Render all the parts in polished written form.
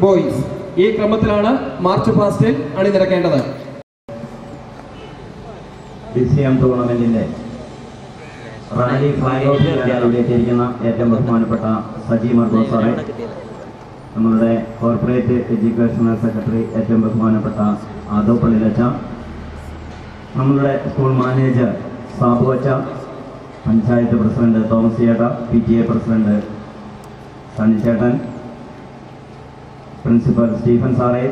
Boys. ഈ ക്രമത്തിലാണ് march പാസ്റ്റിൽ അണിനിരക്കേണ്ടത്. DCM ടൂർണമെന്റിന്റെ റാലി ഫ്ലാഗ് ഓഫ് ചെയ്യാനെത്തിയിരിക്കുന്ന ഏറ്റവും ബഹുമാനപ്പെട്ട സജി മാർക്കോസ് സാറേ, നമ്മളുടെ കോർപ്പറേറ്റ് എഡ്യൂക്കേഷണൽ സെക്രട്ടറി ഏറ്റവും ബഹുമാനപ്പെട്ട ആദോ പള്ളിലച്ച, നമ്മളുടെ സ്കൂൾ മാനേജർ സാബു അച്ച, പഞ്ചായത്ത് പ്രസിഡന്റ് തോമസ് ചേട്ട, PTA പ്രസിഡന്റ് സണ്ണിച്ചേട്ടൻ, പ്രിൻസിപ്പൽ സ്റ്റീഫൻ സാറേ,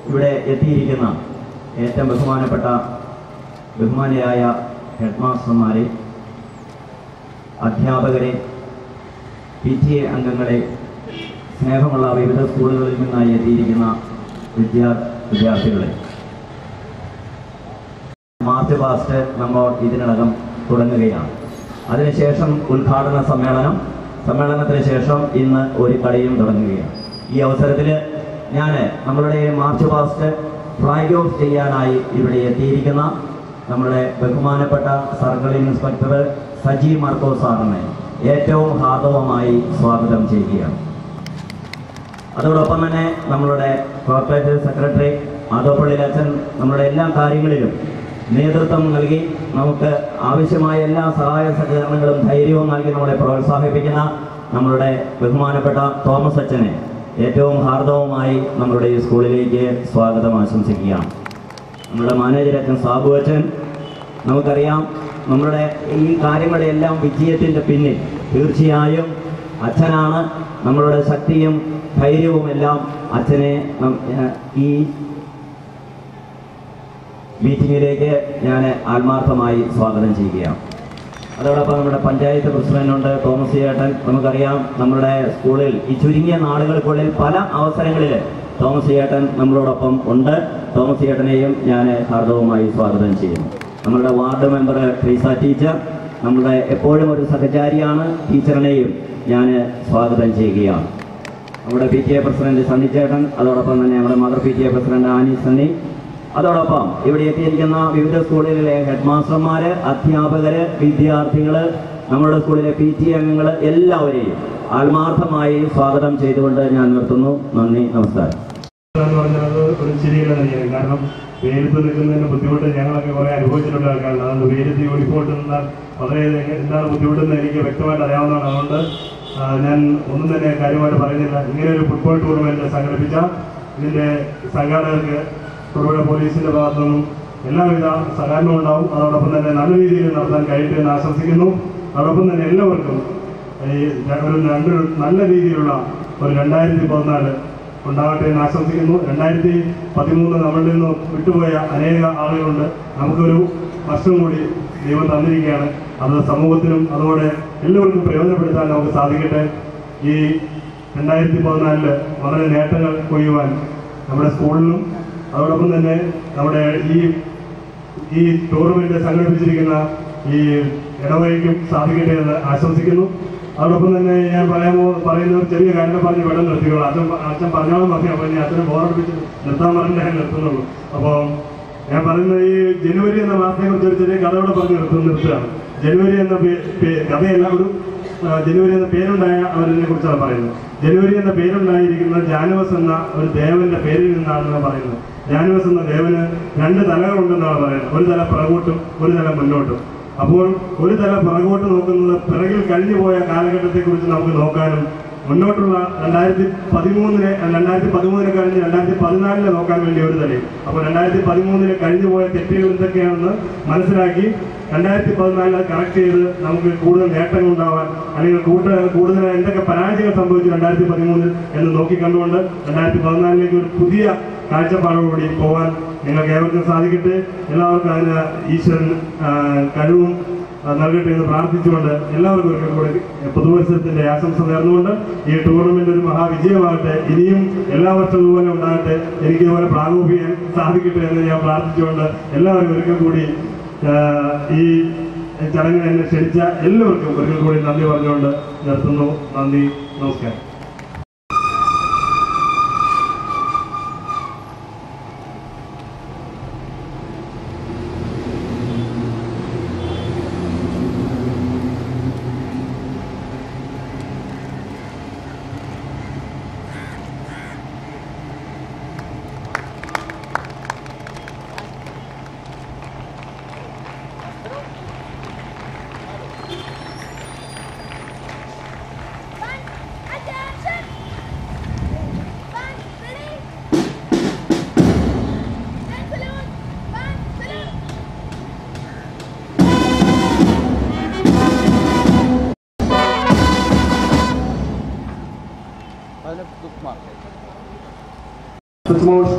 ഇവിടെ എത്തിയിരിക്കുന്ന ഏറ്റവും ബഹുമാനിയായ ഹെഡ് മാസ്റ്റർമാരെ, അധ്യാപകരെ, PTA അംഗങ്ങളെ, സ്നേഹമുള്ള വിവിധ സ്കൂളുകളിൽ നിന്നായി എത്തിയിരിക്കുന്ന വിദ്യാർത്ഥികളെ, മാർച്ച് പാസ്റ്റ് നമ്മൾ ഇതിനകം തുടങ്ങുകയാണ്. അതിനുശേഷം ഉദ്ഘാടന സമ്മേളനത്തിന് ശേഷം ഇന്ന് ഒരു കളിയും തുടങ്ങുകയാണ്. ഈ അവസരത്തിൽ ഞാൻ നമ്മളുടെ മാർച്ച് പാസ്റ്റ് ഫ്ലാഗ് ഓഫ് ചെയ്യാനായി ഇവിടെ എത്തിയിരിക്കുന്ന നമ്മുടെ ബഹുമാനപ്പെട്ട സർക്കിൾ ഇൻസ്പെക്ടർ സജി മാർക്കോസ് സാറിനെ ഏറ്റവും ഹാർദവമായി സ്വാഗതം ചെയ്യുകയാണ്. അതോടൊപ്പം തന്നെ നമ്മളുടെ കോർപ്പറേറ്റ് സെക്രട്ടറി ആദോപ്പള്ളിലച്ചൻ നമ്മുടെ എല്ലാ കാര്യങ്ങളിലും നേതൃത്വം നൽകി നമുക്ക് ആവശ്യമായ എല്ലാ സഹായ സഹകരണങ്ങളും ധൈര്യവും നൽകി നമ്മളെ പ്രോത്സാഹിപ്പിക്കുന്ന നമ്മളുടെ ബഹുമാനപ്പെട്ട തോമസ് അച്ഛനെ ഏറ്റവും ഹാർദവമായി നമ്മുടെ ഈ സ്കൂളിലേക്ക് സ്വാഗതം ആശംസിക്കുകയാണ്. നമ്മുടെ മാനേജർ അച്ഛൻ സാബു അച്ഛൻ, നമുക്കറിയാം നമ്മുടെ ഈ കാര്യങ്ങളുടെയെല്ലാം വിജയത്തിൻ്റെ പിന്നിൽ തീർച്ചയായും അച്ഛനാണ്. നമ്മളുടെ ശക്തിയും ധൈര്യവും എല്ലാം അച്ഛനെ ഈ മീറ്റിങ്ങിലേക്ക് ഞാൻ ആത്മാർത്ഥമായി സ്വാഗതം ചെയ്യുകയാണ്. അതോടൊപ്പം നമ്മുടെ പഞ്ചായത്ത് പ്രസിഡന്റുണ്ട് തോമസ് ചേട്ടൻ. നമുക്കറിയാം നമ്മുടെ സ്കൂളിൽ ഈ ചുരുങ്ങിയ നാളുകൾക്കുള്ളിൽ പല അവസരങ്ങളിൽ തോമസ് ചേട്ടൻ നമ്മളോടൊപ്പം ഉണ്ട്. തോമസ് ചേട്ടനെയും ഞാൻ ഹാർദവമായി സ്വാഗതം ചെയ്യുന്നു. നമ്മളുടെ വാർഡ് മെമ്പർ ട്രീസ ടീച്ചർ, നമ്മുടെ എപ്പോഴും ഒരു സഹചാരിയാണ്. ടീച്ചറിനെയും ഞാൻ സ്വാഗതം ചെയ്യുകയാണ്. നമ്മുടെ PTA പ്രസിഡന്റ് സണ്ണിച്ചേട്ടൻ, അതോടൊപ്പം തന്നെ നമ്മുടെ mother PTA president Annie Sunny, അതോടൊപ്പം ഇവിടെ എത്തിയിരിക്കുന്ന വിവിധ സ്കൂളുകളിലെ ഹെഡ് മാസ്റ്റർമാര്, അധ്യാപകര്, വിദ്യാർത്ഥികള്, നമ്മുടെ സ്കൂളിലെ PTA അംഗങ്ങൾ എല്ലാവരെയും ആത്മാർത്ഥമായി സ്വാഗതം ചെയ്തുകൊണ്ട് ഞാൻ നിർത്തുന്നു. നന്ദി, നമസ്കാരം. ഒരു ശരിയല്ല തന്നെയാണ്. കാരണം വെയിലത്ത് നിൽക്കുന്നതിന് ബുദ്ധിമുട്ട് ഞങ്ങളൊക്കെ കുറെ അനുഭവിച്ചിട്ടുള്ള ആൾക്കാരാണ്. അതുകൊണ്ട് വെയിലത്ത് യൂണിഫോം നിന്നാൽ വളരെ എന്താണ് ബുദ്ധിമുട്ടെന്ന് എനിക്ക് വ്യക്തമായിട്ട് അറിയാവുന്നതാണ്. അതുകൊണ്ട് ഞാൻ ഒന്നും തന്നെ കാര്യമായിട്ട് പറയുന്നില്ല. ഇങ്ങനെ ഒരു ഫുട്ബോൾ ടൂർണമെന്റ് സംഘടിപ്പിച്ച ഇതിന്റെ സംഘാടകർക്ക് തൊടുപുഴ പോലീസിന്റെ ഭാഗത്തു നിന്നും എല്ലാവിധ സഹകരണവും ഉണ്ടാവും. അതോടൊപ്പം തന്നെ നല്ല രീതിയിൽ നടത്താൻ കഴിയട്ടെ എന്ന് ആശംസിക്കുന്നു. അതോടൊപ്പം തന്നെ എല്ലാവർക്കും നല്ല രീതിയിലുള്ള ഒരു 2014 ഉണ്ടാകട്ടെ എന്ന് ആശംസിക്കുന്നു. 2013 നമ്മളിൽ നിന്ന് വിട്ടുപോയ അനേക ആളുകളുണ്ട്. നമുക്കൊരു വർഷം കൂടി ദൈവം തന്നിരിക്കുകയാണ്. അത് സമൂഹത്തിനും അതോടെ എല്ലാവർക്കും പ്രയോജനപ്പെടുത്താൻ നമുക്ക് സാധിക്കട്ടെ. ഈ 2014 വളരെ നേട്ടങ്ങൾ കൊയ്യുവാൻ നമ്മുടെ സ്കൂളിനും അതോടൊപ്പം തന്നെ നമ്മുടെ ഈ ടൂർണമെന്റ് സംഘടിപ്പിച്ചിരിക്കുന്ന ഈ ഇടവകയ്ക്കും സാധിക്കട്ടെ എന്ന് ആശംസിക്കുന്നു. അതോടൊപ്പം തന്നെ ഞാൻ പറയുന്ന ഒരു ചെറിയ കാര്യങ്ങൾ പറഞ്ഞ് വെള്ളം നിർത്തിയുള്ളൂ. അച്ഛൻ പറഞ്ഞോളം പറഞ്ഞു. അപ്പോൾ ഇനി അച്ഛനെ ബോറടിപ്പിച്ച് നിർത്താൻ പറഞ്ഞ് ഞാൻ നിർത്തുന്നുള്ളൂ. അപ്പോൾ ഞാൻ പറയുന്നത് ഈ ജനുവരി എന്ന മാസത്തെക്കുറിച്ച് ഒരു ചെറിയ കഥയോടെ പറഞ്ഞ് നിർത്തുകയാണ്. ജനുവരി എന്ന കഥയെല്ലാം ഒരു ജനുവരി എന്ന പേരുണ്ടായ അവരിനെ കുറിച്ചാണ് പറയുന്നത്. ജനുവരി എന്ന പേരുണ്ടായിരിക്കുന്നത് ജാനുവസ് എന്ന ഒരു ദേവന്റെ പേരിൽ നിന്നാണെന്ന് പറയുന്നത്. ജാനുവസ് എന്ന ദേവന് 2 തലകളുണ്ടെന്നാണ് പറയുന്നത്. ഒരു തല പിറകോട്ടും ഒരു തല മുന്നോട്ടും. അപ്പോൾ ഒരു തല പിറകോട്ട് നോക്കുന്നത് പിറകിൽ കഴിഞ്ഞു പോയ കാലഘട്ടത്തെക്കുറിച്ച് നമുക്ക് നോക്കാനും മുന്നോട്ടുള്ള 2013 കഴിഞ്ഞ് 2014 നോക്കാൻ വേണ്ടി ഒരു തലയും. അപ്പോൾ 2013 കഴിഞ്ഞു പോയ തെറ്റുകൾ എന്തൊക്കെയാണെന്ന് മനസ്സിലാക്കി 2014 കറക്റ്റ് ചെയ്ത് നമുക്ക് കൂടുതൽ നേട്ടങ്ങൾ ഉണ്ടാവാൻ അല്ലെങ്കിൽ കൂടുതൽ എന്തൊക്കെ പരാജയങ്ങൾ സംഭവിച്ചു 2013 എന്ന് നോക്കിക്കണ്ടുകൊണ്ട് 2014 ഒരു പുതിയ കാഴ്ചപ്പാടോടുകൂടി പോകാൻ നിങ്ങൾക്ക് ഏവർക്കും സാധിക്കട്ടെ. എല്ലാവർക്കും അതിന് ഈശ്വരൻ കഴിവും നൽകട്ടെ എന്ന് പ്രാർത്ഥിച്ചുകൊണ്ട് എല്ലാവർക്കും ഒരിക്കൽ കൂടി പുതുവത്സരത്തിന്റെ ആശംസ നേർന്നുകൊണ്ട് ഈ ടൂർണമെന്റ് ഒരു മഹാവിജയമാകട്ടെ. ഇനിയും എല്ലാ വർഷവും ഇതുപോലെ ഉണ്ടാകട്ടെ. എനിക്ക് ഇതുപോലെ പ്രാഗോപിക്കാൻ സാധിക്കട്ടെ എന്ന് ഞാൻ പ്രാർത്ഥിച്ചുകൊണ്ട് എല്ലാവരും ഒരിക്കൽ കൂടി ഈ ചടങ്ങിന് എന്നെ ക്ഷണിച്ച എല്ലാവർക്കും ഒരിക്കൽ കൂടി നന്ദി പറഞ്ഞുകൊണ്ട് നിർത്തുന്നു. നന്ദി, നമസ്കാരം.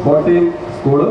കോട്ടയം സ്കൂള്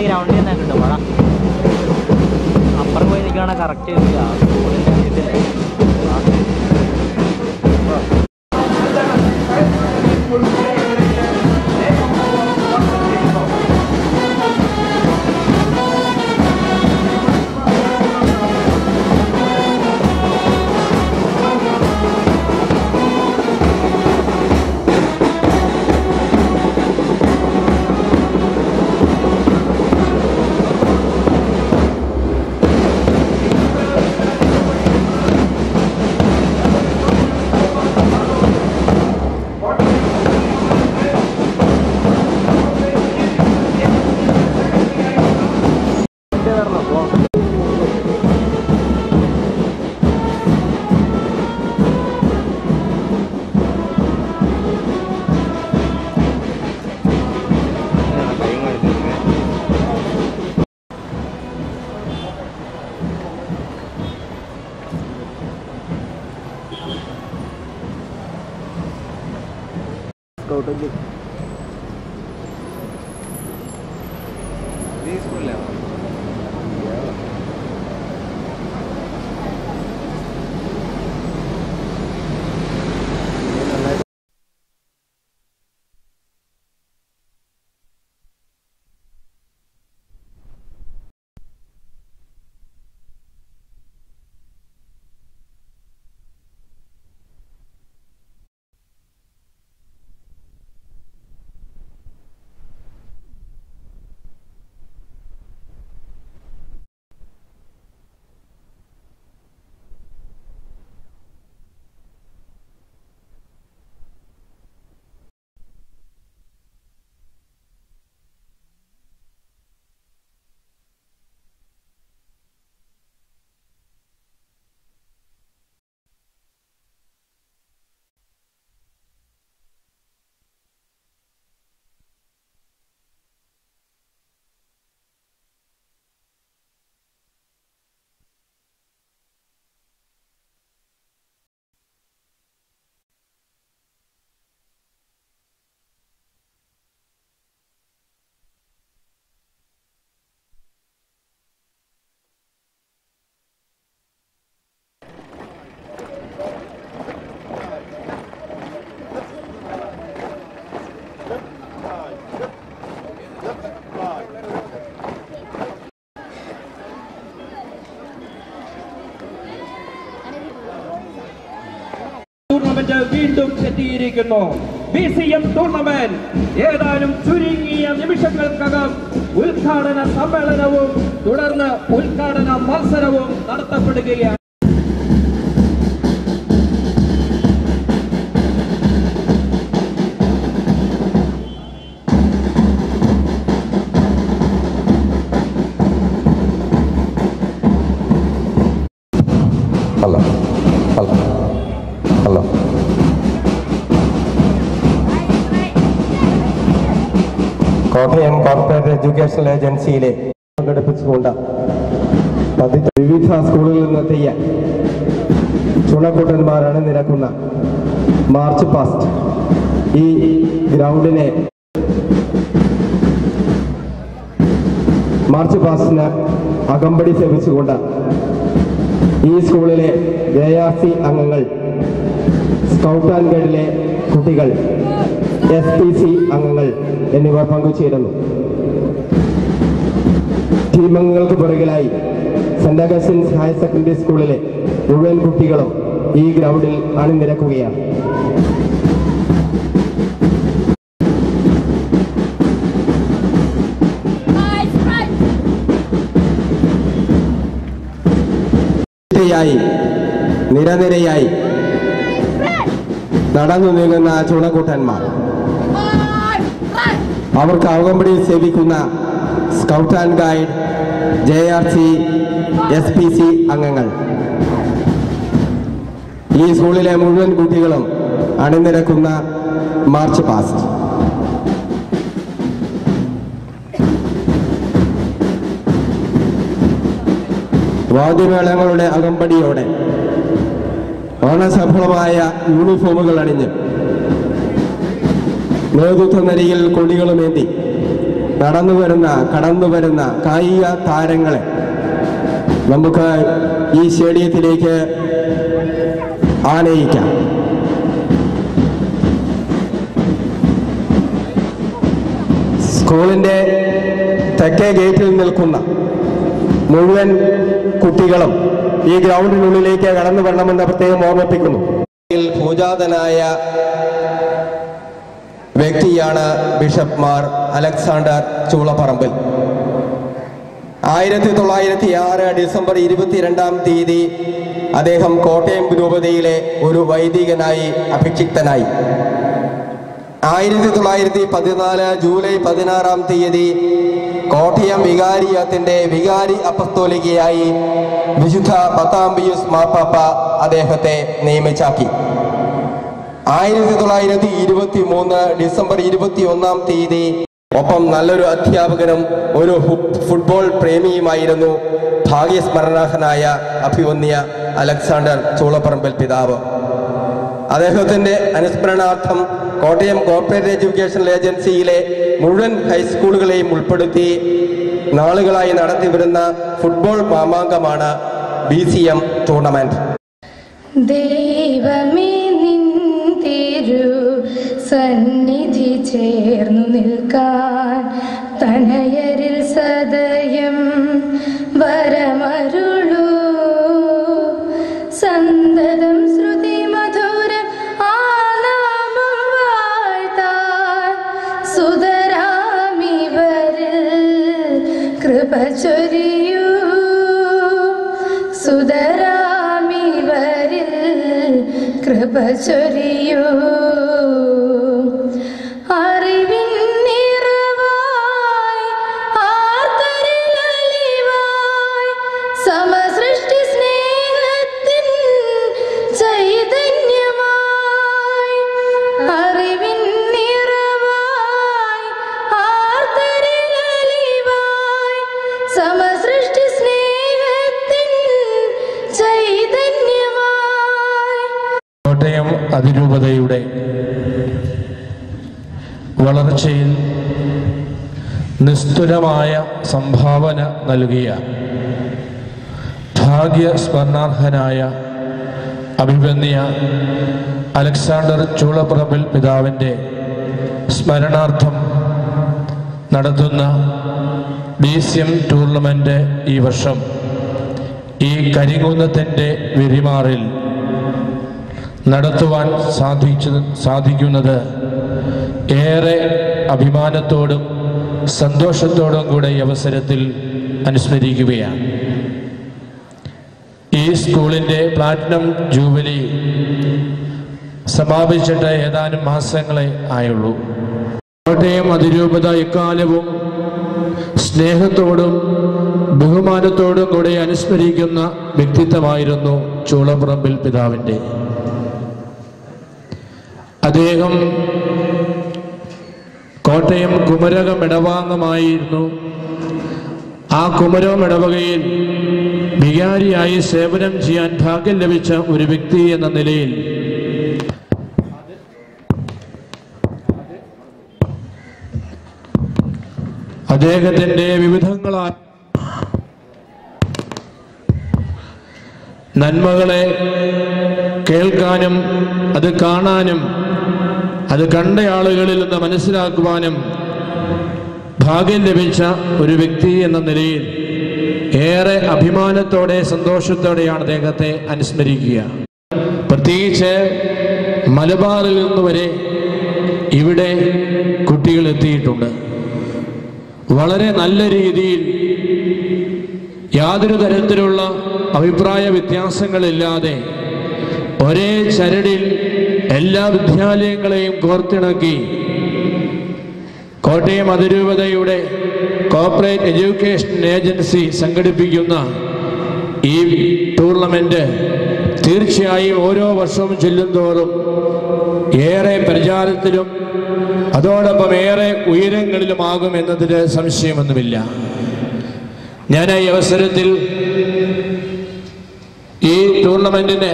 ഗ്രൗണ്ടിൽ നിന്നാണ് കിട്ടും മഴ അപ്പുറം പോയി നിൽക്കുകയാണ് കറക്റ്റ് ടൂർണമെന്റ് വീണ്ടും എത്തിയിരിക്കുന്നു. BCM ടൂർണമെന്റ് ഏതാനും ചുരുങ്ങിയ നിമിഷങ്ങൾക്കകം ഉദ്ഘാടന സമ്മേളനവും തുടർന്ന് ഉദ്ഘാടന മത്സരവും നടത്തപ്പെടുകയാണ്. കോട്ടയം കോർപ്പറേറ്റ് എഡ്യൂക്കേഷണൽ ഏജൻസിയിലെ പങ്കെടുപ്പിച്ചുകൊണ്ട് വിവിധ സ്കൂളുകളിൽ നിന്നെത്തിയ ചുണക്കൂട്ടന്മാരാണ് നിരക്കുന്ന മാർച്ച് പാസ്റ്റ് ഈ ഗ്രൗണ്ടിനെ മാർച്ച് പാസ്റ്റിന് അകമ്പടി സേവിച്ചുകൊണ്ട് ഈ സ്കൂളിലെ JRC അംഗങ്ങൾ, സ്കൗട്ട് ആൻഡ് ഗൈഡിലെ കുട്ടികൾ, SPC അംഗങ്ങൾ എന്നിവർ പങ്കുചേരുന്നു. ടീം അംഗങ്ങൾക്ക് പുറകിലായി സെന്റ് അഗസ്റ്റിൻസ് ഹയർ സെക്കൻഡറി സ്കൂളിലെ മുഴുവൻ കുട്ടികളും ഈ ഗ്രൗണ്ടിൽ അണിനിരക്കുകയാണ്. നിരനിരയായി നടന്നു നീങ്ങുന്ന ചുണക്കൂട്ടന്മാർ, അവർക്ക് അകമ്പടി സേവിക്കുന്ന scout and guide, JRC, SPC അംഗങ്ങൾ, ഈ സ്കൂളിലെ മുഴുവൻ കുട്ടികളും അണിനിരക്കുന്ന മാർച്ച് പാസ്റ്റ്. വാദ്യമേളങ്ങളുടെ അകമ്പടിയോടെ ഓണസഫലമായ യൂണിഫോമുകൾ അണിഞ്ഞ് നേതൃത്വനിരയിൽ കൊടികളുമേന്തി കടന്നു വരുന്ന കായിക താരങ്ങളെ നമുക്ക് ഈ സ്റ്റേഡിയത്തിലേക്ക് ആനയിക്കാം. സ്കൂളിന്റെ തെക്കേ ഗേറ്റിൽ നിൽക്കുന്ന മുഴുവൻ കുട്ടികളും ഈ ഗ്രൗണ്ടിനുള്ളിലേക്ക് കടന്നു വരണമെന്ന് പ്രത്യേകം ഓർമ്മിപ്പിക്കുന്നു. പൂജാതനായ വ്യക്തിയാണ് bishop Mar Alexander Choolaparambil. 1906 December 22 അദ്ദേഹം കോട്ടയം രൂപതയിലെ ഒരു വൈദികനായി അഭിഷിക്തനായി. 1914 ജൂലൈ 16 കോട്ടയം വികാരിയത്തിന്റെ വികാരി അപ്പസ്തോലികയായി വിശുദ്ധ പത്താംബിയൂസ് മാർപ്പാപ്പ അദ്ദേഹത്തെ നിയമിച്ചാക്കി. 1923 ഡിസംബർ 21 ഒപ്പം നല്ലൊരു അധ്യാപകനും ഒരു ഫുട്ബോൾ പ്രേമിയുമായിരുന്നു ഭാഗ്യസ്മരണാർഹനായ അഭിവന്യ അലക്സാണ്ടർ ചൂളപ്പറമ്പിൽ പിതാവ്. അദ്ദേഹത്തിന്റെ അനുസ്മരണാർത്ഥം കോട്ടയം കോർപ്പറേറ്റ് എഡ്യൂക്കേഷണൽ ഏജൻസിയിലെ മുഴുവൻ ഹൈസ്കൂളുകളെയും ഉൾപ്പെടുത്തി നാളുകളായി നടത്തിവരുന്ന ഫുട്ബോൾ മാമാങ്കമാണ് BCM ടൂർണമെന്റ്. ദൈവമേ നിൻ തിരു സന്നിധി ചേർന്നു നിൽക്കാൻ തനയരിൽ സദയം വരമരുളൂ. സന്തതം ശ്രുതി മധുരം ആനാമം വാഴ്ത്താൻ സുതരാമിവരിൽ കൃപ ചൊരിയൂ. സുതരാമിവരിൽ കൃപ ചൊരിയൂ. അറിവിൻ നിറവായി ആർത്തരിലലിവായി സമസൃഷ്ടി സ്നേഹത്തിൻ ചൈതന്യമായി. അറിവിൻ നിറവായി ആർത്തരിലലിവായി സമസൃഷ്ടി സ്നേഹത്തിൻ ചൈതന്യമായി. കോട്ടയം അതിരൂപതയുടെ വളർച്ചയിൽ നിസ്തുലമായ സംഭാവന നൽകിയ ഭാഗ്യസ്മരണാർഹനായ അഭിവന്യ അലക്സാണ്ടർ ചൂളപ്പറമ്പിൽ പിതാവിൻ്റെ സ്മരണാർത്ഥം നടത്തുന്ന BCM ടൂർണമെന്റ് ഈ വർഷം ഈ കരിങ്കുന്നത്തിൻ്റെ വിരിമാറിൽ നടത്തുവാൻ സാധിക്കുന്നത് ഏറെ അഭിമാനത്തോടും സന്തോഷത്തോടും കൂടെ ഈ അവസരത്തിൽ അനുസ്മരിക്കുകയാണ്. ഈ സ്കൂളിൻ്റെ പ്ലാറ്റിനം ജൂബിലി സമാപിച്ചിട്ട് ഏതാനും മാസങ്ങളെ ആയുള്ളൂ. കോട്ടയം അതിരൂപത എക്കാലവും സ്നേഹത്തോടും ബഹുമാനത്തോടും കൂടെ അനുസ്മരിക്കുന്ന വ്യക്തിത്വമായിരുന്നു ചൂളപ്പറമ്പിൽ പിതാവിൻ്റെ. അദ്ദേഹം കോട്ടയം കുമരകം ഇടവാംഗമായിരുന്നു. ആ കുമരകം ഇടവകയിൽ വികാരിയായി സേവനം ചെയ്യാൻ ഭാഗ്യം ലഭിച്ച ഒരു വ്യക്തി എന്ന നിലയിൽ അദ്ദേഹത്തിൻ്റെ വിവിധങ്ങളായ നന്മകളെ കേൾക്കാനും അത് കാണാനും അത് കണ്ട ആളുകളിൽ നിന്ന് മനസ്സിലാക്കുവാനും ഭാഗ്യം ലഭിച്ച ഒരു വ്യക്തി എന്ന നിലയിൽ ഏറെ അഭിമാനത്തോടെ സന്തോഷത്തോടെയാണ് അദ്ദേഹത്തെ അനുസ്മരിക്കുക. പ്രത്യേകിച്ച് മലബാറിൽ നിന്ന് വരെ ഇവിടെ കുട്ടികൾ എത്തിയിട്ടുണ്ട്. വളരെ നല്ല രീതിയിൽ യാതൊരു തരത്തിലുള്ള അഭിപ്രായ വ്യത്യാസങ്ങളില്ലാതെ ഒരേ ചരടിൽ എല്ലാ വിദ്യാലയങ്ങളെയും കോർത്തിണക്കി കോട്ടയം അതിരൂപതയുടെ കോർപ്പറേറ്റ് എഡ്യൂക്കേഷൻ ഏജൻസി സംഘടിപ്പിക്കുന്ന ഈ ടൂർണമെന്റ് തീർച്ചയായും ഓരോ വർഷവും ചെല്ലുന്തോറും ഏറെ പ്രചാരത്തിലും അതോടൊപ്പം ഏറെ ഉയരങ്ങളിലുമാകും എന്നതിൽ സംശയമൊന്നുമില്ല. ഞാൻ ഈ അവസരത്തിൽ ഈ ടൂർണമെന്റിന്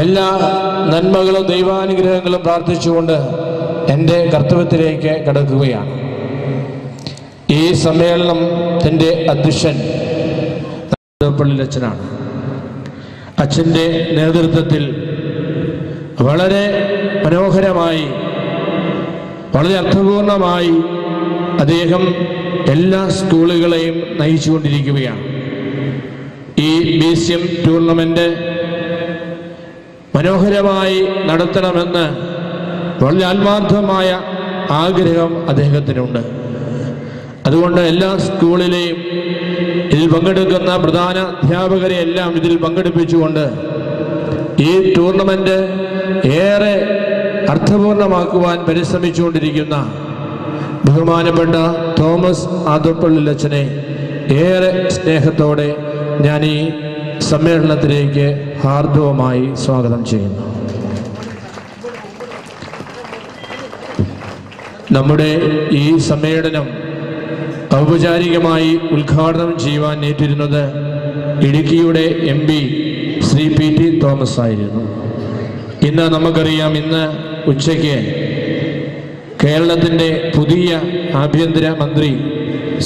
എല്ലാ നന്മകളും ദൈവാനുഗ്രഹങ്ങളും പ്രാർത്ഥിച്ചുകൊണ്ട് എൻ്റെ കർത്തവ്യത്തിലേക്ക് കടക്കുകയാണ്. ഈ സമ്മേളനത്തിൻ്റെ അധ്യക്ഷൻ പള്ളിയിലച്ഛനാണ്. അച്ഛൻ്റെ നേതൃത്വത്തിൽ വളരെ മനോഹരമായി വളരെ അർത്ഥപൂർണമായി അദ്ദേഹം എല്ലാ സ്കൂളുകളെയും നയിച്ചുകൊണ്ടിരിക്കുകയാണ്. ഈ BCM ടൂർണമെന്റ് മനോഹരമായി നടത്തണമെന്ന് വളരെ ആത്മാർത്ഥമായ ആഗ്രഹം അദ്ദേഹത്തിനുണ്ട്. അതുകൊണ്ട് എല്ലാ സ്കൂളിലെയും ഇതിൽ പങ്കെടുക്കുന്ന പ്രധാന അധ്യാപകരെ എല്ലാം ഇതിൽ പങ്കെടുപ്പിച്ചുകൊണ്ട് ഈ ടൂർണമെന്റ് ഏറെ അർത്ഥപൂർണമാക്കുവാൻ പരിശ്രമിച്ചുകൊണ്ടിരിക്കുന്ന ബഹുമാനപ്പെട്ട തോമസ് ആദപ്പള്ളിലച്ഛനെ ഏറെ സ്നേഹത്തോടെ ഞാൻ ഈ സമ്മേളനത്തിലേക്ക് ഹാർദവമായി സ്വാഗതം ചെയ്യുന്നു. നമ്മുടെ ഈ സമ്മേളനം ഔപചാരികമായി ഉദ്ഘാടനം ചെയ്യുവാൻ ഏറ്റിരുന്നത് ഇടുക്കിയുടെ MP ശ്രീ PT തോമസ് ആയിരുന്നു. ഇന്ന് നമുക്കറിയാം, ഇന്ന് ഉച്ചയ്ക്ക് കേരളത്തിൻ്റെ പുതിയ ആഭ്യന്തര മന്ത്രി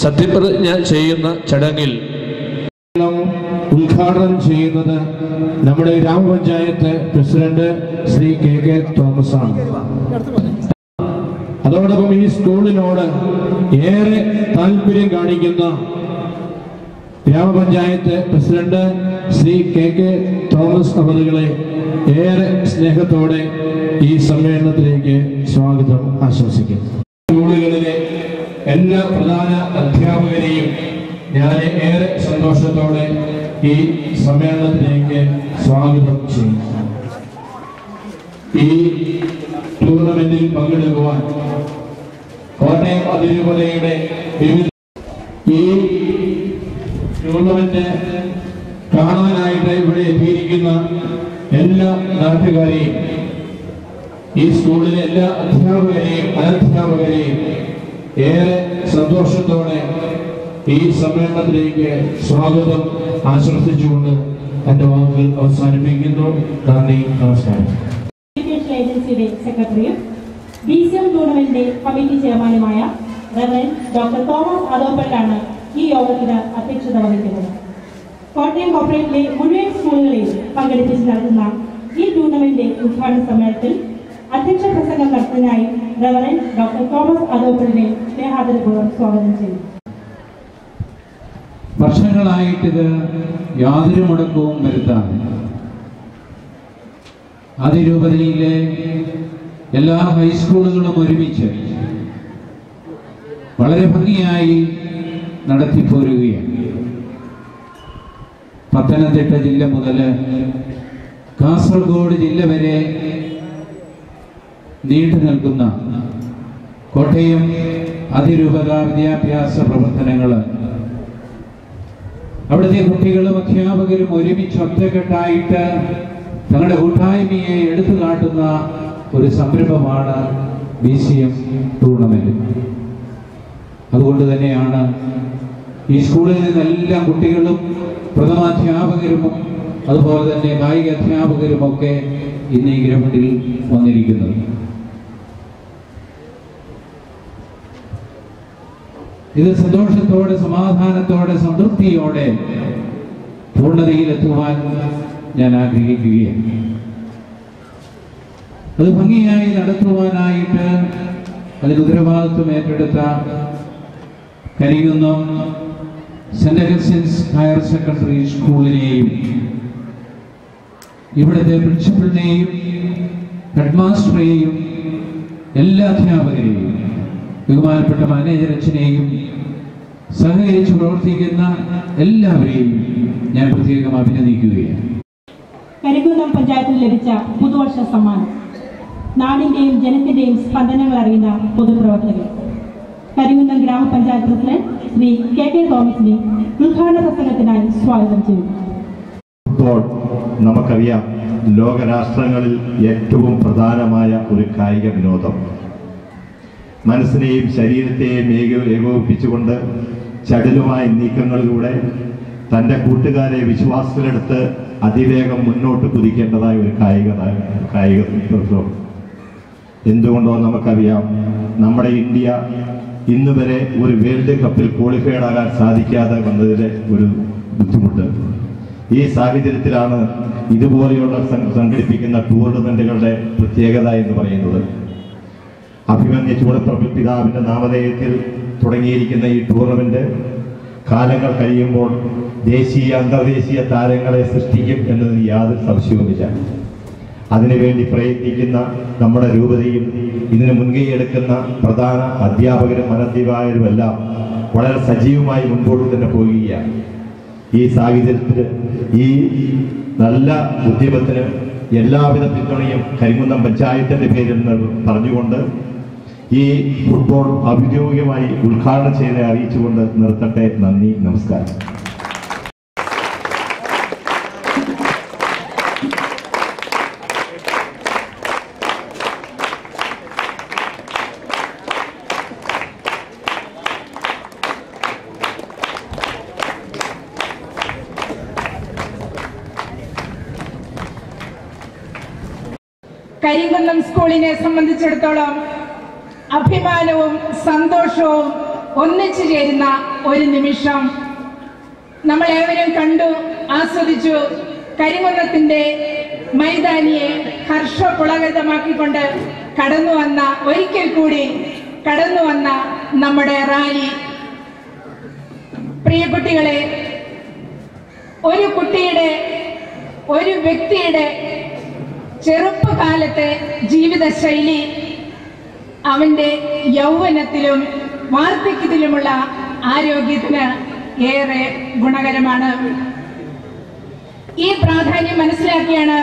സത്യപ്രതിജ്ഞ ചെയ്യുന്ന ചടങ്ങിൽ ഉദ്ഘാടനം ചെയ്യുന്നത് നമ്മുടെ ഗ്രാമപഞ്ചായത്ത് പ്രസിഡന്റ് ശ്രീ KK തോമസ് ആണ്. അതോടൊപ്പം ഈ സ്കൂളിനോട് ഏറെ താല്പര്യം കാണിക്കുന്ന ഗ്രാമപഞ്ചായത്ത് പ്രസിഡന്റ് ശ്രീ KK തോമസ് അവറുകളെ ഏറെ സ്നേഹത്തോടെ ഈ സമ്മേളനത്തിലേക്ക് സ്വാഗതം ആശംസിക്കുന്നു. സ്കൂളുകളിലെ എല്ലാ പ്രധാന അധ്യാപകരെയും ഞാൻ ഏറെ സന്തോഷത്തോടെ ഈ സമ്മേളനത്തിലേക്ക് സ്വാഗതം ചെയ്യുന്നു. ഈ ടൂർണമെന്റിൽ പങ്കെടുക്കുവാൻ കോട്ടയം അതിരൂപതയുടെ വിവിധ ഈ ടൂർണമെന്റ് കാണാനായിട്ട് ഇവിടെ എത്തിയിരിക്കുന്ന എല്ലാ നാട്ടുകാരെയും ഈ സ്കൂളിലെ എല്ലാ അധ്യാപകരെയും അനധ്യാപകരെയും ഏറെ സന്തോഷത്തോടെ ഈ സമ്മേളനത്തിലേക്ക് സ്വാഗതം ആശംസിച്ചുകൊണ്ട് എൻ്റെ വാക്കുകൾ അവസാനിപ്പിക്കുന്നു. നന്ദി, നമസ്കാരം. ഏജൻസിയുടെ സെക്രട്ടറിയും BCM ടൂർണമെന്റിന്റെ കമ്മിറ്റി ചെയർമാനുമായ റവറൻഡ് ഡോക്ടർ തോമസ് ആദോപ്പള്ളാണ് ഈ യോഗത്തിന് അധ്യക്ഷത വഹിക്കുന്നത്. കോട്ടയം കോർപ്പറേറ്റിലെ മുഴുവൻ സ്കൂളുകളെയും പങ്കെടുപ്പിച്ച് നടത്തുന്ന ഈ ടൂർണമെന്റ് ഉദ്ഘാടന സമ്മേളനത്തിൽ അധ്യക്ഷ പ്രസംഗം നടത്തുന്നതിനായി റവറൻഡ് ഡോക്ടർ തോമസ് ആദോപ്പള്ളിനെ സ്നേഹാദരപൂർവ്വം സ്വാഗതം ചെയ്യുന്നു. വർഷങ്ങളായിട്ടിത് യാതൊരു മുടക്കവും വരുത്താതെ അതിരൂപതയിലെ എല്ലാ ഹൈസ്കൂളുകളും ഒരുമിച്ച് വളരെ ഭംഗിയായി നടത്തിപ്പോരുകയാണ്. പത്തനംതിട്ട ജില്ല മുതൽ കാസർഗോഡ് ജില്ല വരെ നീണ്ടു നിൽക്കുന്ന കോട്ടയം അതിരൂപത വിദ്യാഭ്യാസ പ്രവർത്തനങ്ങൾ അവിടുത്തെ കുട്ടികളും അധ്യാപകരും ഒരുമിച്ച് ഒറ്റക്കെട്ടായിട്ട് തങ്ങളുടെ കൂട്ടായ്മയെ എടുത്തു കാട്ടുന്ന ഒരു സംരംഭമാണ് BCM ടൂർണമെൻറ്റ്. അതുകൊണ്ട് തന്നെയാണ് ഈ സ്കൂളിൽ നിന്നെല്ലാം കുട്ടികളും പ്രഥമാധ്യാപകരും അതുപോലെ തന്നെ കായിക അധ്യാപകരുമൊക്കെ ഇന്ന് ഈ ഗ്രൗണ്ടിൽ വന്നിരിക്കുന്നത്. ഇത് സന്തോഷത്തോടെ, സമാധാനത്തോടെ, സംതൃപ്തിയോടെ പൂർണ്ണതയിലെത്തുവാൻ ഞാൻ ആഗ്രഹിക്കുകയാണ്. അത് ഭംഗിയായി നടത്തുവാനായിട്ട് അതിന് ഉത്തരവാദിത്വം ഏറ്റെടുത്ത Karikunnam Saint Augustine's higher secondary സ്കൂളിനെയും ഇവിടുത്തെ പ്രിൻസിപ്പലിനെയും ഹെഡ്മാസ്റ്ററെയും എല്ലാ അധ്യാപകരെയും ബഹുമാനപ്പെട്ട മാനേജർ അച്ഛനെയും സഹകരിച്ച് പ്രവർത്തിക്കുന്ന എല്ലാവരെയും ഞാൻ പ്രത്യേകം അഭിനന്ദിക്കുകയാണ്. കരികുന്നം പഞ്ചായത്തിന് ലഭിച്ച പുതുവർഷ സമ്മാനം നാടിന്റെയും ജനത്തിന്റെയും സ്പന്ദനങ്ങൾ അറിയുന്ന പൊതുപ്രവർത്തകർ. കരികുന്നം ഗ്രാമപഞ്ചായത്ത് പ്രസിഡന്റ് ശ്രീ KK തോമസിനെ ഉദ്ഘാടന പ്രസംഗത്തിനായി സ്വാഗതം ചെയ്യുന്നു. ഇപ്പോൾ നമുക്കറിയാം, ലോകരാഷ്ട്രങ്ങളിൽ ഏറ്റവും പ്രധാനമായ ഒരു കായിക വിനോദം. മനസ്സിനെയും ശരീരത്തെയും ഏകോപിപ്പിച്ചുകൊണ്ട് ചടുലമായ നീക്കങ്ങളിലൂടെ തൻ്റെ കൂട്ടുകാരെ വിശ്വാസത്തിലെടുത്ത് അതിവേഗം മുന്നോട്ട് കുതിക്കേണ്ടതായ ഒരു കായിക വിനോദം. എന്തുകൊണ്ടോ നമുക്കറിയാം, നമ്മുടെ ഇന്ത്യ ഇന്ന് വരെ ഒരു വേൾഡ് കപ്പിൽ ക്വാളിഫൈഡ് ആകാൻ സാധിക്കാതെ വന്നതിലെ ഒരു ബുദ്ധിമുട്ട്. ഈ സാഹചര്യത്തിലാണ് ഇതുപോലെയുള്ള സംഘടിപ്പിക്കുന്ന ടൂർണമെന്റുകളുടെ പ്രത്യേകത എന്ന് പറയുന്നത്. അഭിമന്യ ചൂടപ്പറമ്പിൽ പിതാവിന്റെ നാമധേയത്തിൽ തുടങ്ങിയിരിക്കുന്ന ഈ ടൂർണമെന്റ് കാലങ്ങൾ കഴിയുമ്പോൾ ദേശീയ അന്തർദേശീയ താരങ്ങളെ സൃഷ്ടിക്കും എന്നതിന് യാതൊരു സംശയവുമില്ല. അതിനുവേണ്ടി പ്രയത്നിക്കുന്ന നമ്മുടെ രൂപതയും ഇതിന് മുൻകൈയെടുക്കുന്ന പ്രധാന അധ്യാപകരും അനധ്യാപകരുമെല്ലാം വളരെ സജീവമായി മുൻപോട്ട് തന്നെ പോവുകയാണ്. ഈ സാഹചര്യത്തിൽ ഈ നല്ല ഉദ്യമത്തിന് എല്ലാവിധ പിന്തുണയും കരികുന്നം പഞ്ചായത്തിന്റെ പേരിൽ പറഞ്ഞുകൊണ്ട് ഈ ഫുട്ബോൾ ഔദ്യോഗികമായി ഉദ്ഘാടനം ചെയ്ത് അറിയിച്ചുകൊണ്ട് നിർത്തട്ടെ. നന്ദി, നമസ്കാരം. കരികുന്നം സ്കൂളിനെ സംബന്ധിച്ചിടത്തോളം അഭിമാനവും സന്തോഷവും ഒന്നിച്ചു ചേരുന്ന ഒരു നിമിഷം നമ്മളേവരും കണ്ടു, ആസ്വദിച്ചു. കരികുന്നത്തിന്റെ മൈതാനിയെ ഹർഷപുളകിതമാക്കിക്കൊണ്ട് ഒരിക്കൽ കൂടി കടന്നു വന്ന നമ്മുടെ റാലി. പ്രിയ കുട്ടികളെ, ഒരു വ്യക്തിയുടെ ചെറുപ്പകാലത്തെ ജീവിതശൈലി അവന്റെ യൗവനത്തിലും വാർദ്ധക്യത്തിലുമുള്ള ആരോഗ്യത്തിന് ഏറെ ഗുണകരമാണ്. ഈ പ്രാധാന്യം മനസ്സിലാക്കിയാണ്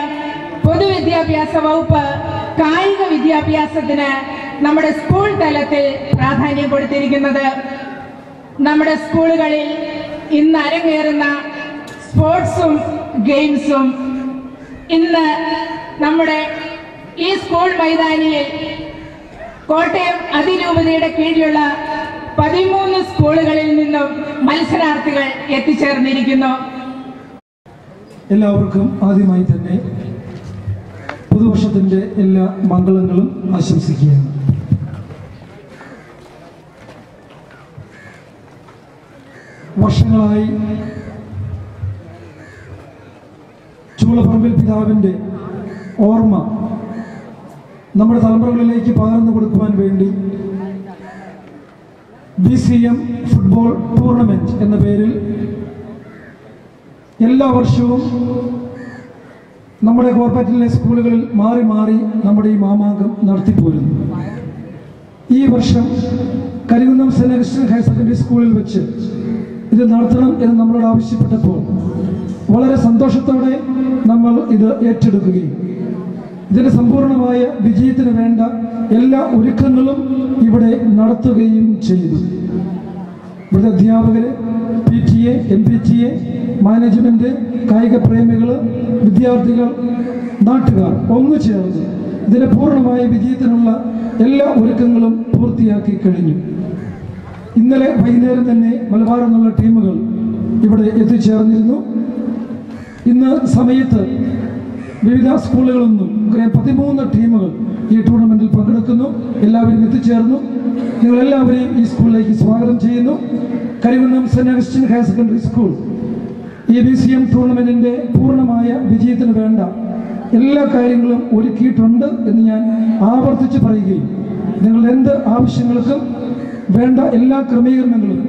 പൊതുവിദ്യാഭ്യാസ വകുപ്പ് കായിക വിദ്യാഭ്യാസത്തിന് നമ്മുടെ സ്കൂൾ തലത്തിൽ പ്രാധാന്യം കൊടുത്തിരിക്കുന്നത്. നമ്മുടെ സ്കൂളുകളിൽ ഇന്ന് അരങ്ങേറുന്ന സ്പോർട്സും ഗെയിംസും ഇന്ന് നമ്മുടെ ഈ സ്കൂൾ മൈതാനിയിൽ കോട്ടയം അതിരൂപതയുടെ കീഴിലുള്ള 13 സ്കൂളുകളിൽ നിന്നും മത്സരാർത്ഥികൾ എത്തിച്ചേർന്നിരിക്കുന്നു. എല്ലാവർക്കും ആദ്യമായി തന്നെ പുതുവർഷത്തിന്റെ എല്ലാ മംഗളങ്ങളും ആശംസിക്കുകയാണ്. വർഷങ്ങളായി ചൂളപ്പറമ്പിൽ പിതാവിന്റെ ഓർമ്മ നമ്മുടെ തലമുറകളിലേക്ക് പകർന്നു കൊടുക്കുവാൻ വേണ്ടി BCM ഫുട്ബോൾ ടൂർണമെന്റ് എന്ന പേരിൽ എല്ലാ വർഷവും നമ്മുടെ കോർപ്പറേറ്റിലെ സ്കൂളുകളിൽ മാറി മാറി നമ്മുടെ ഈ മാമാങ്കം നടത്തിപ്പോരുന്നു. ഈ വർഷം Karikunnam saint Augustine higher secondary സ്കൂളിൽ വെച്ച് ഇത് നടത്തണം എന്ന് നമ്മളോട് ആവശ്യപ്പെട്ടപ്പോൾ വളരെ സന്തോഷത്തോടെ നമ്മൾ ഇത് ഏറ്റെടുക്കുകയും ഇതിന്റെ സമ്പൂർണമായ വിജയത്തിന് വേണ്ട എല്ലാ ഒരുക്കങ്ങളും ഇവിടെ നടത്തുകയും ചെയ്തു. ഇവിടുത്തെ അധ്യാപകര്, PTA, MPTA, മാനേജ്മെന്റ്, കായിക പ്രേമികൾ, വിദ്യാർത്ഥികൾ, നാട്ടുകാർ ഒന്നു ചേർന്ന് ഇതിന്റെ പൂർണ്ണമായ വിജയത്തിനുള്ള എല്ലാ ഒരുക്കങ്ങളും പൂർത്തിയാക്കി കഴിഞ്ഞു. ഇന്നലെ വൈകുന്നേരം തന്നെ മലബാർ എന്നുള്ള ടീമുകൾ ഇവിടെ എത്തിച്ചേർന്നിരുന്നു. ഇന്ന് സമയത്ത് വിവിധ സ്കൂളുകളിൽ നിന്നും 13 ടീമുകൾ ഈ ടൂർണമെന്റിൽ പങ്കെടുക്കുന്നു. എല്ലാവരും എത്തിച്ചേർന്നു. നിങ്ങളെല്ലാവരെയും ഈ സ്കൂളിലേക്ക് സ്വാഗതം ചെയ്യുന്നു. Karikunnam saint Augustine higher secondary school ഈ BCM ടൂർണമെന്റിന്റെ പൂർണ്ണമായ വിജയത്തിന് വേണ്ട എല്ലാ കാര്യങ്ങളും ഒരുക്കിയിട്ടുണ്ട് എന്ന് ഞാൻ ആവർത്തിച്ച് പറയുകയും നിങ്ങൾ എന്ത് ആവശ്യങ്ങൾക്കും വേണ്ട എല്ലാ ക്രമീകരണങ്ങളും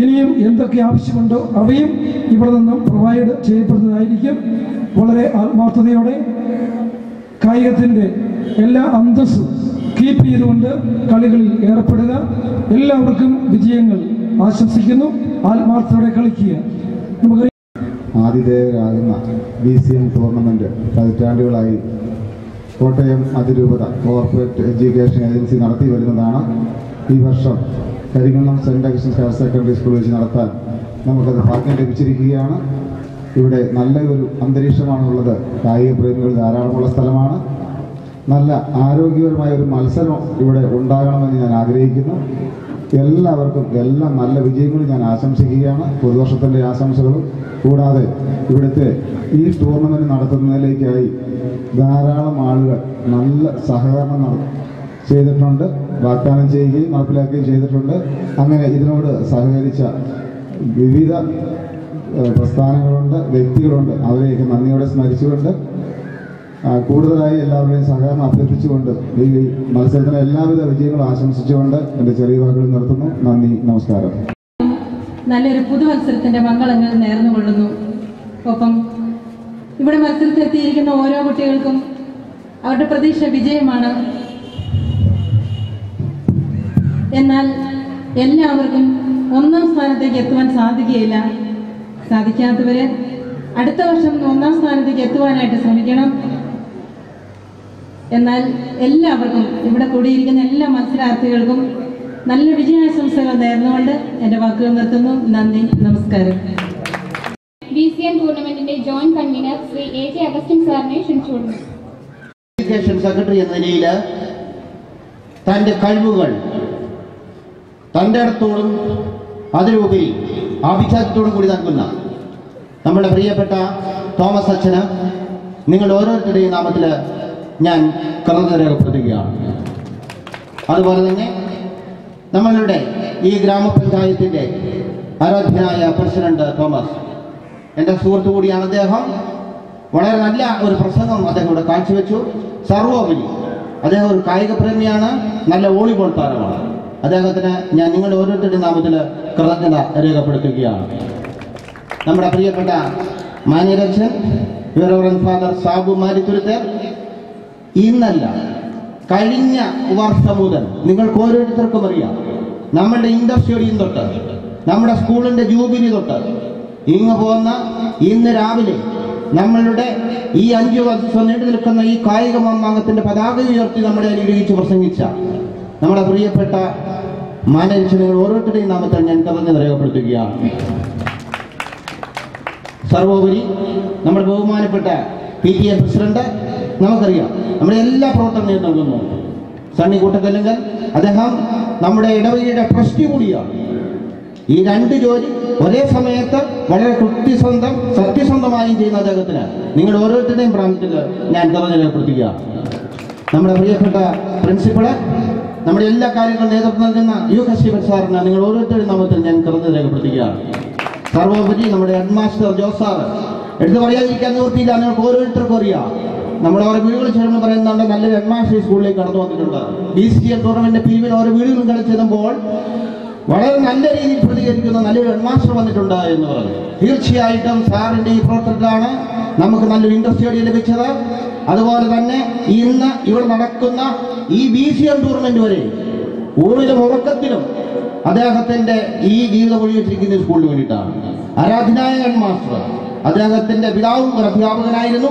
ഇനിയും എന്തൊക്കെ ആവശ്യമുണ്ടോ അവയും ഇവിടെ നിന്നും പ്രൊവൈഡ് ചെയ്യപ്പെടുന്നതായിരിക്കും. വളരെ ആത്മാർത്ഥതയോടെ കായികത്തിൻ്റെ എല്ലാ അന്തസ്സും കീപ്പ് ചെയ്തുകൊണ്ട് കളികളിൽ ഏർപ്പെടുക. എല്ലാവർക്കും വിജയങ്ങൾ ആശംസിക്കുന്നു. ആത്മാർത്ഥതയോടെ കളിക്കുക. നമുക്ക് ആതിഥേയരാകുന്ന BCM ടൂർണമെന്റ് പതിറ്റാണ്ടുകളായി കോട്ടയം അതിരൂപത കോർപ്പറേറ്റ് എഡ്യൂക്കേഷൻ ഏജൻസി നടത്തി വരുന്നതാണ്. ഈ വർഷം Karikunnam saint Augustine higher secondary school വെച്ച് നടത്താൻ നമുക്കത് ഭാഗ്യം ലഭിച്ചിരിക്കുകയാണ്. ഇവിടെ നല്ലൊരു അന്തരീക്ഷമാണുള്ളത്. കായിക പ്രേമികൾ ധാരാളമുള്ള സ്ഥലമാണ്. നല്ല ആരോഗ്യപരമായ ഒരു മത്സരം ഇവിടെ ഉണ്ടാകണമെന്ന് ഞാൻ ആഗ്രഹിക്കുന്നു. എല്ലാവർക്കും എല്ലാ നല്ല വിജയങ്ങളും ഞാൻ ആശംസിക്കുകയാണ്. പുതുവർഷത്തിൻ്റെ ആശംസകളും കൂടാതെ ഇവിടുത്തെ ഈ ടൂർണമെൻറ്റ് നടത്തുന്നതിലേക്കായി ധാരാളം ആളുകൾ നല്ല സഹകരണം ചെയ്തിട്ടുണ്ട്, വാഗ്ദാനം ചെയ്യുകയും നടപ്പിലാക്കുകയും ചെയ്തിട്ടുണ്ട്. അങ്ങനെ ഇതിനോട് സഹകരിച്ച വിവിധ പ്രസ്ഥാനങ്ങളുണ്ട്, വ്യക്തികളുണ്ട്. അവരെയൊക്കെ നന്ദിയോടെ സ്മരിച്ചുകൊണ്ട് കൂടുതലായി എല്ലാവരുടെയും സഹകരണം അഭ്യർത്ഥിച്ചുകൊണ്ട് ഈ മത്സരത്തിന് എല്ലാവിധ വിജയങ്ങളും ആശംസിച്ചുകൊണ്ട് എൻ്റെ ചെറിയ വാക്കുകൾ നിർത്തുന്നു. നന്ദി, നമസ്കാരം. നല്ലൊരു പുതുമത്സരത്തിന്റെ മംഗളങ്ങൾ നേർന്നുകൊള്ളുന്നു. ഒപ്പം ഇവിടെ മത്സരത്തിലെത്തിയിരിക്കുന്ന ഓരോ കുട്ടികൾക്കും അവരുടെ പ്രതീക്ഷ വിജയമാണ്. എന്നാൽ എല്ലാവർക്കും ഒന്നാം സ്ഥാനത്തേക്ക് എത്തുവാൻ സാധിക്കുകയില്ല. സാധിക്കാത്തവര് അടുത്ത വർഷം ഒന്നാം സ്ഥാനത്തേക്ക് എത്തുവാനായിട്ട് ശ്രമിക്കണം. എന്നാൽ എല്ലാവർക്കും ഇവിടെ കൂടിയിരിക്കുന്ന എല്ലാ മത്സരാർത്ഥികൾക്കും നല്ല വിജയാശംസകൾ നേർന്നുകൊണ്ട് എൻ്റെ വാക്കുകൾ നിർത്തുന്നു. നന്ദി, നമസ്കാരം. BCM ടൂർണമെന്റിന്റെ joint convener Shri AJ Augustine സാറിനെ ക്ഷണിച്ചുകൊള്ളുന്നു. എഡ്യൂക്കേഷൻ സെക്രട്ടറി എന്ന നിലയിൽ തൻ്റെ കഴിവുകൾ തൻ്റെ അടുത്തോടും അതിലുപരി ആഭിജാത്യത്തോടും കൂടി നൽകുന്ന നമ്മുടെ പ്രിയപ്പെട്ട തോമസ് അച്ഛന് നിങ്ങൾ ഓരോരുത്തരുടെയും നാമത്തിൽ ഞാൻ കൃതജ്ഞത രേഖപ്പെടുത്തുകയാണ്. അതുപോലെ തന്നെ നമ്മളുടെ ഈ ഗ്രാമപഞ്ചായത്തിൻ്റെ ആരാധ്യനായ പ്രസിഡന്റ് തോമസ്, എൻ്റെ സുഹൃത്തു കൂടിയാണ് അദ്ദേഹം. വളരെ നല്ല ഒരു പ്രസംഗം അദ്ദേഹം ഇവിടെ കാഴ്ചവെച്ചു. സർവോപരി അദ്ദേഹം ഒരു കായിക പ്രേമിയാണ്, നല്ല വോളിബോൾ താരമാണ്. അദ്ദേഹത്തിന് ഞാൻ നിങ്ങളുടെ ഓരോരുത്തരുടെയും നാമത്തിൽ കൃതജ്ഞത രേഖപ്പെടുത്തുകയാണ്. നമ്മുടെ പ്രിയപ്പെട്ട മാന്യരച്ഛൻ റവറൻഡ് ഫാദർ സാബു മാരിത്തുരുത്ത് ഇന്നല്ല കഴിഞ്ഞ വർഷം മുതൽ നിങ്ങൾക്ക് ഓരോരുത്തർക്കും അറിയാം, നമ്മളുടെ ഇൻഡോർ സ്റ്റേഡിയം തൊട്ട് നമ്മുടെ സ്കൂളിൻ്റെ ജൂബിലി തൊട്ട് ഇങ്ങ് പോകുന്ന ഇന്ന് രാവിലെ നമ്മളുടെ ഈ 5 വർഷം നീണ്ടു നിൽക്കുന്ന ഈ കായിക മാമാങ്കത്തിൻ്റെ പതാക ഉയർത്തി നമ്മുടെ അനുഗ്രഹിച്ച് പ്രസംഗിച്ച നമ്മുടെ പ്രിയപ്പെട്ട മാനേജ്മെന്റ് ഓരോരുത്തരുടെയും നാമത്തിൽ ഞാൻ കൃതജ്ഞത രേഖപ്പെടുത്തുകയാണ്. സർവോപരി നമ്മുടെ ബഹുമാനപ്പെട്ട PTA പ്രസിഡന്റ്, നമുക്കറിയാം നമ്മുടെ എല്ലാ പ്രവർത്തനങ്ങളും നൽകുന്നു. സണ്ണി കൂട്ടക്കല്ലുങ്കൽ അദ്ദേഹം നമ്മുടെ ഇടവകയുടെ ട്രസ്റ്റി കൂടിയാണ്. ഈ 2 ജോലി ഒരേ സമയത്ത് വളരെ സത്യസന്ധമായും ചെയ്യുന്ന അദ്ദേഹത്തിന് നിങ്ങൾ ഓരോരുത്തരുടെയും പ്രാന്തത്തിൽ ഞാൻ കൃതജ്ഞത രേഖപ്പെടുത്തുകയാണ്. നമ്മുടെ പ്രിയപ്പെട്ട പ്രിൻസിപ്പള്, നമ്മുടെ എല്ലാ കാര്യങ്ങളും നേതൃത്വം നൽകുന്ന യുഹസിബൻ സാറിന് നിങ്ങൾ ഓരോരുത്തരുടെയും നാമത്തിൽ ഞാൻ കൃതജ്ഞത രേഖപ്പെടുത്തുകയാണ്. സർവോപരി നമ്മുടെ ഹെഡ് മാസ്റ്റർ ജോസ് സാറ്, എടുത്തു പറയാതിരിക്കാൻ നിവൃത്തിയില്ല, നിങ്ങൾക്ക് ഓരോരുത്തർക്കും അറിയാം. നമ്മുടെ ഓരോ വീടുകൾ ചേർന്ന് പറയുന്നുണ്ട് നല്ലൊരു ഹെഡ് മാസ്റ്റർ സ്കൂളിലേക്ക് കടന്നു വന്നിട്ടുണ്ട്. BCM ടൂർണമെന്റ് പിരിവിൽ ഓരോ വീടുകളും കളിച്ചെത്തുമ്പോൾ വളരെ നല്ല രീതിയിൽ പ്രതികരിക്കുന്ന നല്ലൊരു ഹെഡ് മാസ്റ്റർ വന്നിട്ടുണ്ട് എന്ന് പറഞ്ഞു. തീർച്ചയായിട്ടും സാറിൻ്റെ ഈ പ്രവർത്തനത്തിലാണ് നമുക്ക് നല്ലൊരു ഇൻഡോർ സ്റ്റേഡിയം ലഭിച്ചത്. അതുപോലെ തന്നെ ഇന്ന് ഇവിടെ നടക്കുന്ന ഈ BCM ടൂർണമെന്റ് വരെ ഊണിലും ഉറക്കത്തിലും അദ്ദേഹത്തിന്റെ ഈ ജീവിതം ഒഴിവിട്ടിരിക്കുന്ന സ്കൂളിന് വേണ്ടിയിട്ടാണ്. ആരാധനായ ഹെഡ് മാസ്റ്റർ, അദ്ദേഹത്തിന്റെ പിതാവും ഒരു അധ്യാപകനായിരുന്നു.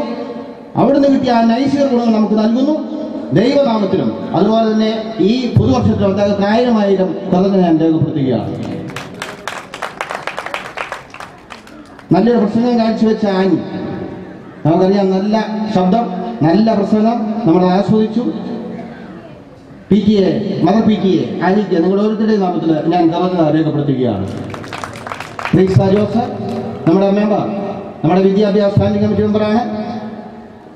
അവിടുന്ന് കിട്ടിയ ആ നൈസിക ഗുണങ്ങൾ നമുക്ക് നൽകുന്നു. ദൈവനാമത്തിലും അതുപോലെ തന്നെ ഈ പുതുവർഷത്തിലും അദ്ദേഹത്തിന് 1000 കൃതജ്ഞത ഞാൻ രേഖപ്പെടുത്തുകയാണ്. നല്ലൊരു പ്രസംഗം കാഴ്ചവെച്ച ആനി, നമുക്കറിയാം, നല്ല ശബ്ദം, നല്ല പ്രസംഗം നമ്മൾ ആസ്വദിച്ചു. PTA, മദർ PTA ആയിരിക്കുക നിങ്ങളുടെ ഓരോരുത്തരുടെയും നാമത്തിൽ ഞാൻ കൃതജ്ഞത രേഖപ്പെടുത്തുകയാണ്. പ്രീസ ജോസ് നമ്മുടെ മെമ്പർ, നമ്മുടെ വിദ്യാഭ്യാസ സ്റ്റാൻഡിംഗ് കമ്മിറ്റി മെമ്പറാണ്.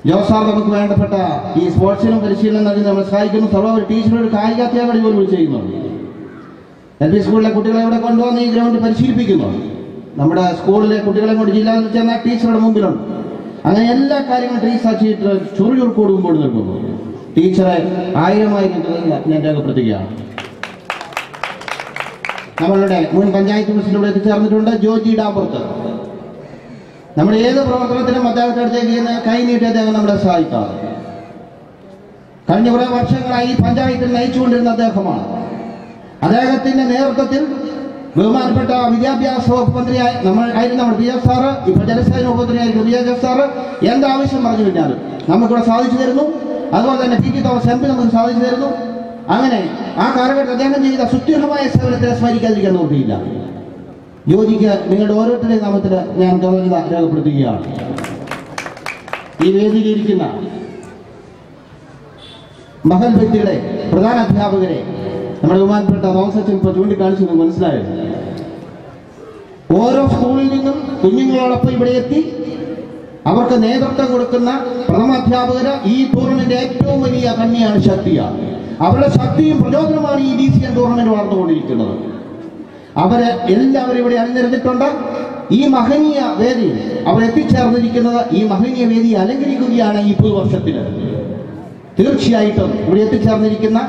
ജോസാർ നമുക്ക് വേണ്ടപ്പെട്ട ഈ സ്പോർട്സിനും പരിശീലനം നൽകി നമ്മൾ സഹായിക്കുന്നു. സർവ്വ ടീച്ചറുടെ കായികാധ്യാപകർ പോലും ചെയ്യുന്നുണ്ട്. LP സ്കൂളിലെ കുട്ടികളെ ഇവിടെ കൊണ്ടുവന്ന് ഈ ഗ്രൗണ്ടിൽ പരിശീലിപ്പിക്കുന്നു. നമ്മുടെ സ്കൂളിലെ കുട്ടികളെ കൊണ്ട് ജില്ലാന്ന് ചെന്നാൽ ടീച്ചറുടെ മുമ്പിലുണ്ട്. അങ്ങനെ എല്ലാ കാര്യങ്ങളും ടീച്ചർ ചുറുചുറുക്കോട് മുമ്പോട്ട് നിൽക്കുന്നു. ടീച്ചറെ 1000 ഞാൻ രേഖപ്പെടുത്തുകയാണ്. നമ്മളുടെ മുൻ പഞ്ചായത്ത് പ്രസിഡന്റ് എത്തിച്ചേർന്നിട്ടുണ്ട് ജോജി ഡാമ്പുറത്ത്. നമ്മുടെ ഏത് പ്രവർത്തനത്തിനും അദ്ദേഹത്തെ അടുത്തേക്ക് കൈനീട്ടി അദ്ദേഹം നമ്മളെ സഹായിക്കാറ്. കഴിഞ്ഞ കുറേ വർഷങ്ങളായി ഈ പഞ്ചായത്തിൽ നയിച്ചുകൊണ്ടിരുന്ന അദ്ദേഹമാണ്. അദ്ദേഹത്തിന്റെ നേതൃത്വത്തിൽ ബഹുമാനപ്പെട്ട വിദ്യാഭ്യാസ വകുപ്പ് മന്ത്രിയായി നമ്മുടെ PF സാറ്, ഇപ്പോൾ ജലസേന വകുപ്പ് മന്ത്രിയായിരിക്കും PF സാറ് എന്താവശ്യം പറഞ്ഞു കഴിഞ്ഞാലും നമുക്കിവിടെ സാധിച്ചു തരുന്നു. അതുപോലെ തന്നെ PT തോമസ് MP നമുക്ക് സാധിച്ചു തരുന്നു. അങ്ങനെ ആ കാലഘട്ടത്തിൽ അദ്ദേഹം ചെയ്ത സുദൃഢമായ സേവനത്തെ സ്മരിക്കാതിരിക്കാൻ നോക്കിയില്ല. ജോജിക്ക് നിങ്ങളുടെ ഓരോരുത്തരുടെയും നാമത്തിൽ ഞാൻ കൃതജ്ഞത രേഖപ്പെടുത്തുകയാണ്. ഈ വേദിയിലിരിക്കുന്ന മഹൽ വ്യക്തികളെ, പ്രധാന അധ്യാപകരെ നമ്മുടെ ബഹുമാനപ്പെട്ട തോമസ് അച്ഛൻ ഇപ്പോൾ ചൂണ്ടിക്കാണിച്ചു മനസ്സിലായത്. ഓരോ സ്കൂളിൽ നിന്നും കുഞ്ഞുങ്ങളോടൊപ്പം ഇവിടെ എത്തി അവർക്ക് നേതൃത്വം കൊടുക്കുന്ന പ്രഥമാധ്യാപകര് ഈ ടൂർണമെന്റ് ഏറ്റവും വലിയ കണ്ണിയാണ്, ശക്തിയാണ്. അവരുടെ ശക്തിയും പ്രചോദനമാണ് ഈ DCN ടൂർണമെന്റ് വളർന്നുകൊണ്ടിരിക്കുന്നത്. അവരെ എല്ലാവരും ഇവിടെ അണിനിരന്നിട്ടുണ്ട്. ഈ മഹനീയ വേദി അവർ എത്തിച്ചേർന്നിരിക്കുന്നത് ഈ മഹനീയ വേദി അലങ്കരിക്കുകയാണ്. ഈ പുതുവർഷത്തിന് തീർച്ചയായിട്ടും ഇവിടെ എത്തിച്ചേർന്നിരിക്കുന്ന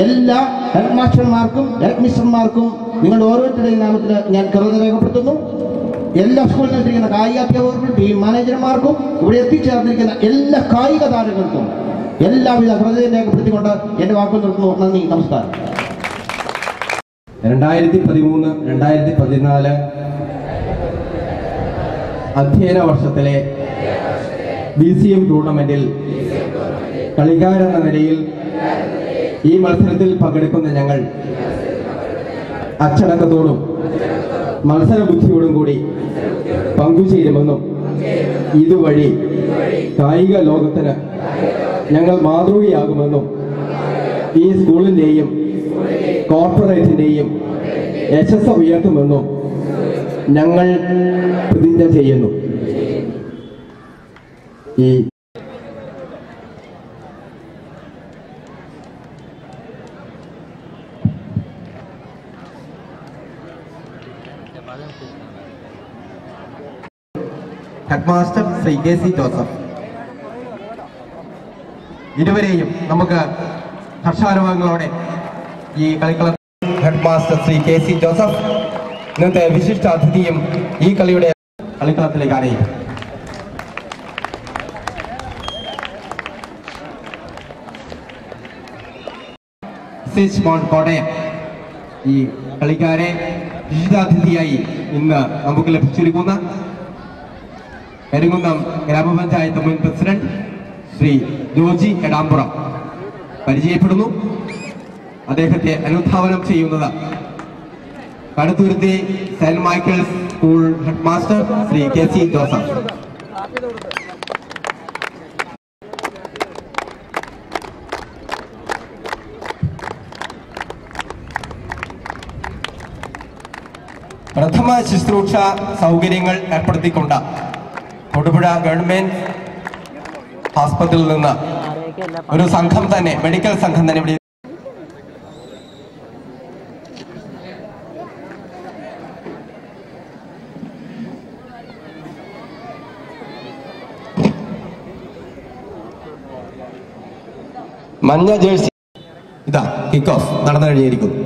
എല്ലാ ഹെഡ് മാസ്റ്റർമാർക്കും ഹെഡ് മിസ്റ്റർമാർക്കും നിങ്ങളുടെ ഓരോരുത്തരുടെയും നാമത്തിൽ ഞാൻ കൃതജ്ഞത രേഖപ്പെടുത്തുന്നു. എല്ലാ സ്കൂളിൽ എത്തിയിരിക്കുന്ന കായികാധ്യാപകർക്കും ടീം മാനേജർമാർക്കും ഇവിടെ എത്തിച്ചേർന്നിരിക്കുന്ന എല്ലാ കായിക താരങ്ങൾക്കും എല്ലാവിധ കൃതജ്ഞത രേഖപ്പെടുത്തിക്കൊണ്ട് എൻ്റെ വാക്കുകൾ നിർത്തുന്നു. നന്ദി, നമസ്കാരം. 2013-2014 അധ്യയന വർഷത്തിലെ BCM ടൂർണമെന്റിൽ കളിക്കാരെന്ന നിലയിൽ ഈ മത്സരത്തിൽ പങ്കെടുക്കുന്ന ഞങ്ങൾ അച്ചടക്കത്തോടും മത്സരബുദ്ധിയോടും കൂടി പങ്കുചേരുമെന്നും ഇതുവഴി കായിക ലോകത്തിന് ഞങ്ങൾ മാതൃകയാകുമെന്നും ഈ സ്കൂളിൻ്റെയും കോർപ്പറേറ്റിൻ്റെയും യശസ്സ് ഉയർത്തുമെന്നും ഞങ്ങൾ പ്രതിജ്ഞ ചെയ്യുന്നു. ഈ ഹെഡ്മാസ്റ്റർ ശ്രീ KC ജോസഫ്, ഇരുവരെയും നമുക്ക് ഹർഷാരവങ്ങളോടെ ഈ കളിക്കളം. ഹെഡ്മാസ്റ്റർ ശ്രീ KC ജോസഫ് ഇന്നത്തെ വിശിഷ്ട അതിഥിയും ഈ കളിയുടെ കളിക്കളത്തിലേക്ക് അറിയിക്കും. കോട്ടയം ഈ കളിക്കാരെ വിശിഷ്ടാതിഥിയായി ഇന്ന് നമുക്ക് ലഭിച്ചിരിക്കുന്ന കരിങ്കുന്നം ഗ്രാമപഞ്ചായത്ത് മുൻ പ്രസിഡന്റ് ശ്രീ ജോജി എടാമ്പുറം പരിചയപ്പെടുന്നു. അദ്ദേഹത്തെ അനുധാവനം ചെയ്യുന്നത് Kaduthuruthy saint Michael's school headmaster Shri KC Joseph. പ്രഥമ ശുശ്രൂഷ സൗകര്യങ്ങൾ ഏർപ്പെടുത്തിക്കൊണ്ട് തൊടുപുഴ ഗവൺമെന്റ് ആസ്പത്രിയിൽ നിന്ന് ഒരു സംഘം തന്നെ, മെഡിക്കൽ സംഘം തന്നെ ഇവിടെ മഞ്ഞ ജേഴ്സി ഇതാ കിക്ക് ഓഫ് നടന്നു കഴിഞ്ഞിരിക്കുന്നു.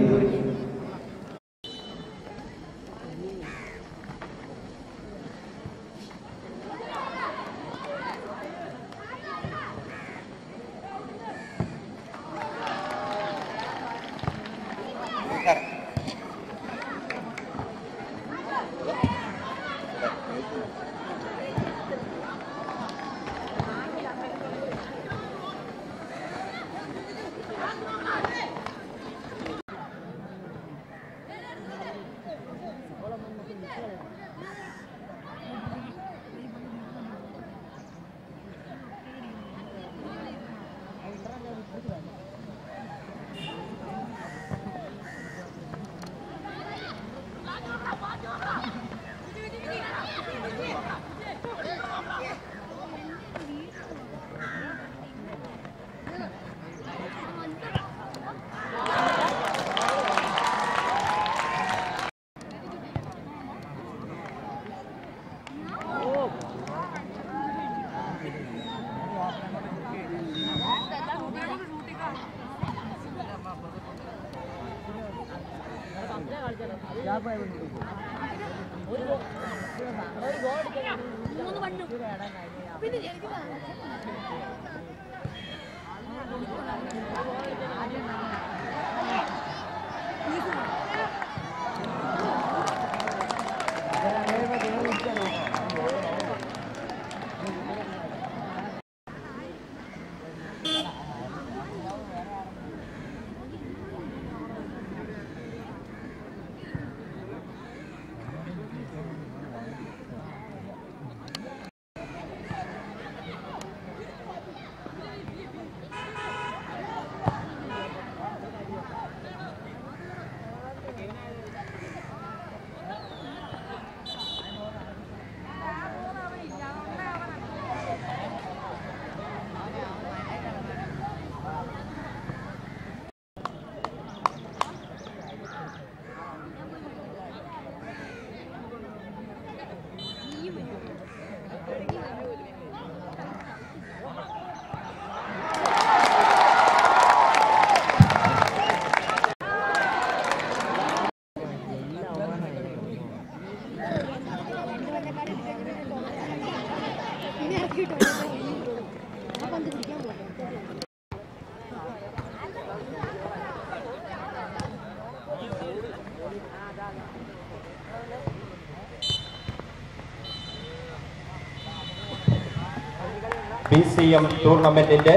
BCM ടൂർണമെന്റിന്റെ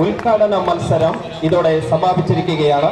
ഉദ്ഘാടന മത്സരം ഇതോടെ സമാപിച്ചിരിക്കുകയാണ്.